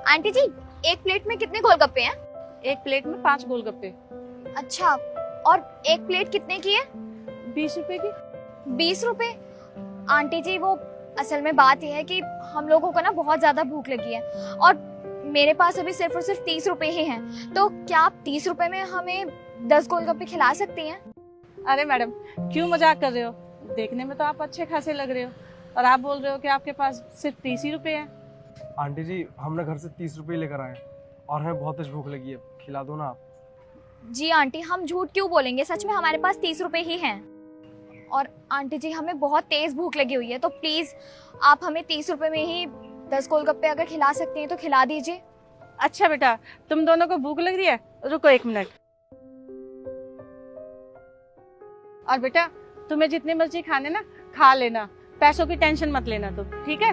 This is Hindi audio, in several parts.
आंटी जी, एक प्लेट में कितने गोलगप्पे हैं? एक प्लेट में 5 गोलगप्पे। अच्छा, और एक प्लेट कितने की है? 20 रुपए की। 20 रुपए? आंटी जी, वो असल में बात यह है कि हम लोगों को ना बहुत ज्यादा भूख लगी है और मेरे पास अभी सिर्फ और सिर्फ 30 रुपए ही हैं। तो क्या आप 30 रुपए में हमें 10 गोलगप्पे खिला सकती हैं? अरे मैडम, क्यों मजाक कर रहे हो? देखने में तो आप अच्छे खासे लग रहे हो और आप बोल रहे हो कि आपके पास सिर्फ 30 ही रुपए हैं। आंटी जी, हमने घर से 30 रुपए लेकर आए और हमें बहुत तेज भूख लगी है, खिला दो ना आप। जी आंटी, हम झूठ क्यों बोलेंगे, सच में हमारे पास 30 रुपए ही हैं। और आंटी जी, हमें बहुत तेज भूख लगी हुई है, तो प्लीज आप हमें 30 रुपए में ही 10 गोलगप्पे अगर खिला सकती हैं तो खिला दीजिए। अच्छा बेटा, तुम दोनों को भूख लग रही है? रुको 1 मिनट। और बेटा, तुम्हें जितने मर्जी खाने ना खा लेना, पैसों की टेंशन मत लेना तुम, ठीक है?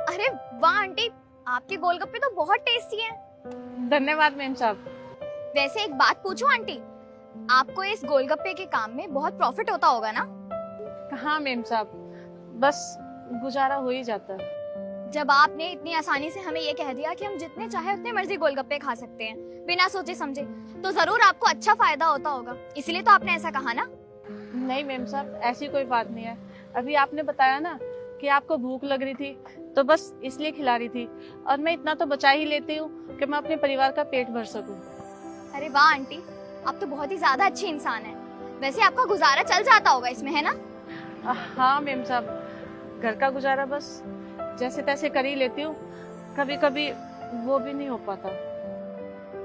अरे वाह आंटी, आपके गोलगप्पे तो बहुत टेस्टी हैं। धन्यवाद मैम साहब। वैसे एक बात पूछूं आंटी, आपको इस गोलगप्पे के काम में बहुत प्रॉफिट होता होगा ना? हाँ मैम साहब, बस गुजारा हो ही जाता है। जब आपने इतनी आसानी से हमें ये कह दिया कि हम जितने चाहे उतने मर्जी गोलगप्पे खा सकते हैं बिना सोचे समझे, तो जरूर आपको अच्छा फायदा होता होगा, इसलिए तो आपने ऐसा कहा ना? नहीं मैम साहब, ऐसी कोई बात नहीं है। अभी आपने बताया ना कि आपको भूख लग रही थी, तो बस इसलिए खिला रही थी, और मैं इतना तो बचा ही लेती हूँ कि मैं अपने परिवार का पेट भर सकूं। अरे वाह आंटी, आप तो बहुत ही ज्यादा अच्छी इंसान हैं। वैसे आपका गुजारा चल जाता होगा इसमें, है ना? हाँ मैम साहब, घर का गुजारा बस जैसे तैसे कर ही लेती हूँ, कभी कभी वो भी नहीं हो पाता।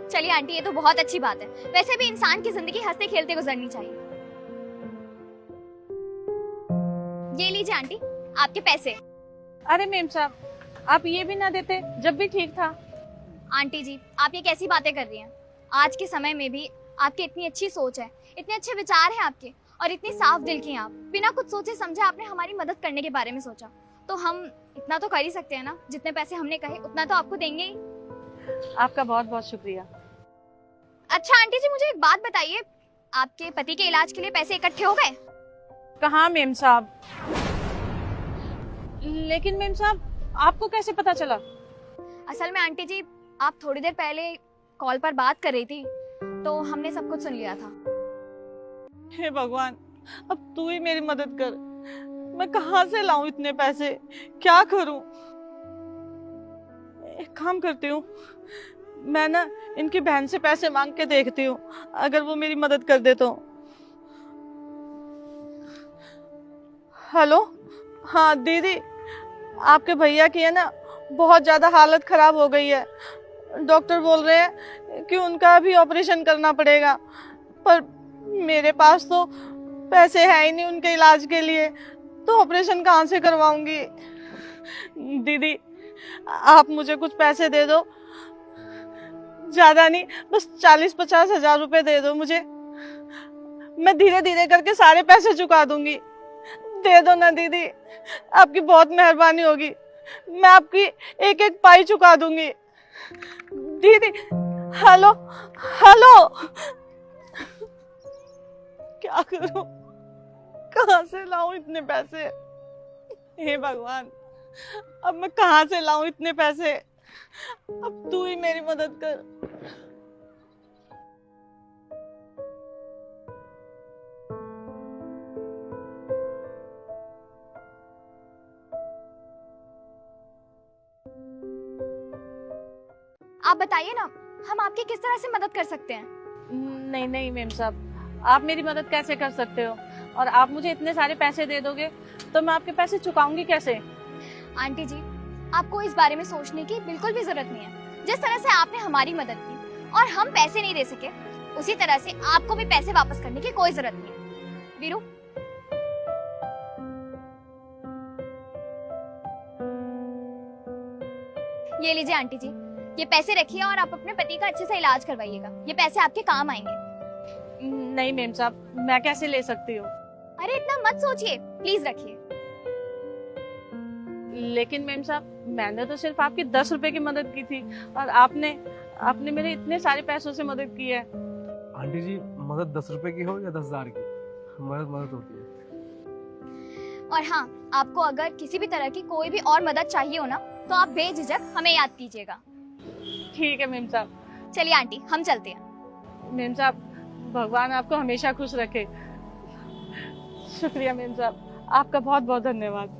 चलिए आंटी, ये तो बहुत अच्छी बात है। वैसे भी इंसान की जिंदगी हंसते खेलते गुजरनी चाहिए। ये लीजिए आंटी, आपके पैसे। अरे मैम साहब, आप ये भी ना देते जब भी ठीक था। आंटी जी, आप ये कैसी बातें कर रही हैं? आज के समय में भी आपकी इतनी अच्छी सोच है, इतने अच्छे विचार हैं आपके, और इतनी साफ दिल की हैं आप। बिना कुछ सोचे समझे आपने हमारी मदद करने के बारे में सोचा, तो हम इतना तो कर ही सकते हैं ना। जितने पैसे हमने कहे उतना तो आपको देंगे ही। आपका बहुत बहुत शुक्रिया। अच्छा आंटी जी, मुझे एक बात बताइए, आपके पति के इलाज के लिए पैसे इकट्ठे हो गए? कहाँ मैम साहब? लेकिन मैम साहब, आपको कैसे पता चला? असल में आंटी जी, आप थोड़ी देर पहले कॉल पर बात कर रही थी, तो हमने सब कुछ सुन लिया था। हे भगवान, अब तू ही मेरी मदद कर। मैं कहाँ से लाऊं इतने पैसे, क्या करूं? एक काम करती हूँ, मैं ना इनकी बहन से पैसे मांग के देखती हूँ, अगर वो मेरी मदद कर दे तो। हेलो, हाँ दीदी, आपके भैया की है ना बहुत ज्यादा हालत खराब हो गई है। डॉक्टर बोल रहे हैं कि उनका अभी ऑपरेशन करना पड़ेगा, पर मेरे पास तो पैसे है ही नहीं उनके इलाज के लिए, तो ऑपरेशन कहाँ से करवाऊंगी? दीदी, आप मुझे कुछ पैसे दे दो, ज्यादा नहीं, बस 40-50 हजार रुपए दे दो मुझे। मैं धीरे धीरे करके सारे पैसे चुका दूंगी। दे दो ना दीदी, आपकी बहुत मेहरबानी होगी। मैं आपकी एक एक पाई चुका दूंगी दीदी। हेलो हेलो, क्या करूं, कहाँ से लाऊं इतने पैसे? हे भगवान, अब मैं कहाँ से लाऊं इतने पैसे? अब तू ही मेरी मदद कर। आप बताइए ना, हम आपकी किस तरह से मदद कर सकते हैं? नहीं नहीं मैम साहब, आप मेरी मदद कैसे कर सकते हो? और आप मुझे इतने सारे पैसे दे दोगे तो मैं आपके पैसे चुकाऊंगी कैसे? आंटी जी, आपको इस बारे में सोचने की बिल्कुल भी जरूरत नहीं है। जिस तरह से आपने हमारी मदद की और हम पैसे नहीं दे सके, उसी तरह से आपको भी पैसे वापस करने की कोई जरूरत नहीं है। वीरू, ये लीजिए आंटी जी, ये पैसे रखिए और आप अपने पति का अच्छे से इलाज करवाइएगा। ये पैसे आपके काम आएंगे। नहीं मैम साहब, मैं कैसे ले सकती हूँ? अरे इतना मत सोचिए, प्लीज रखिए। लेकिन मैम साहब, मैंने तो सिर्फ आपकी 10 रुपए की मदद की थी और आपने आपने मेरे इतने सारे पैसों से मदद की है। आंटी जी, मदद 10 रुपए की हो या 10,000 की, मदद मदद होती है। और हाँ, आपको अगर किसी भी तरह की कोई भी और मदद चाहिए हो ना, तो आप बेझिझक हमें याद कीजिएगा। ठीक है मैम साहब। चलिए आंटी, हम चलते हैं। मैम साहब, भगवान आपको हमेशा खुश रखे। शुक्रिया मैम साहब, आपका बहुत बहुत धन्यवाद।